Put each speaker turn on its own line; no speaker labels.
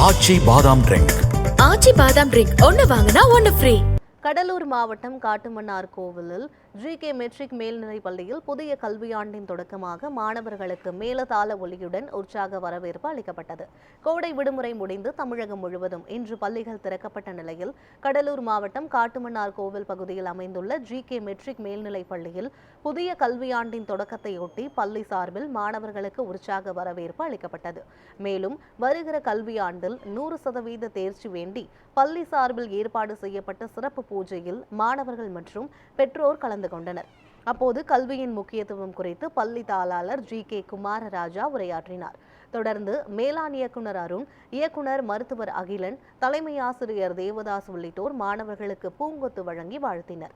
ஆச்சி பாதாம் ட்ரிங்க்.
ஆச்சி பாதாம் ட்ரிங்க் ஒன்னு வாங்கினா ஒன்னு ஃப்ரீ.
கடலூர் மாவட்டம் காட்டுமன்னார் கோவிலில் ஜி.கே. மெட்ரிக் மேல்நிலைப் பள்ளியில் புதிய கல்வியாண்டின் தொடக்கமாக மாணவர்களுக்கு மேளதாள ஒலியுடன் உற்சாக வரவேற்பு அளிக்கப்பட்டது. கோடை விடுமுறை முடிந்து தமிழகம் முழுவதும் இன்று பள்ளிகள் திறக்கப்பட்ட நிலையில் கடலூர் மாவட்டம் காட்டுமன்னார் கோவில் பகுதியில் அமைந்துள்ள ஜி.கே. மெட்ரிக் மேல்நிலைப் பள்ளியில் புதிய கல்வியாண்டின் தொடக்கத்தையொட்டி பள்ளி சார்பில் மாணவர்களுக்கு உற்சாக வரவேற்பு அளிக்கப்பட்டது. மேலும் வருகிற கல்வியாண்டில் 100% தேர்ச்சி வேண்டி பள்ளி சார்பில் ஏற்பாடு செய்யப்பட்ட சிறப்பு பூஜையில் மாணவர்கள் மற்றும் பெற்றோர் கலந்து கொண்டனர். அப்போது கல்வியின் முக்கியத்துவம் குறித்து பள்ளி தாளாளர் ஜி.கே. குமாரராஜா உரையாற்றினார். தொடர்ந்து மேலாண் இயக்குனர் அருண், இயக்குனர் மருத்துவர் அகிலன், தலைமை ஆசிரியர் தேவதாஸ் உள்ளிட்டோர் மாணவர்களுக்கு பூங்கொத்து வழங்கி வாழ்த்தினர்.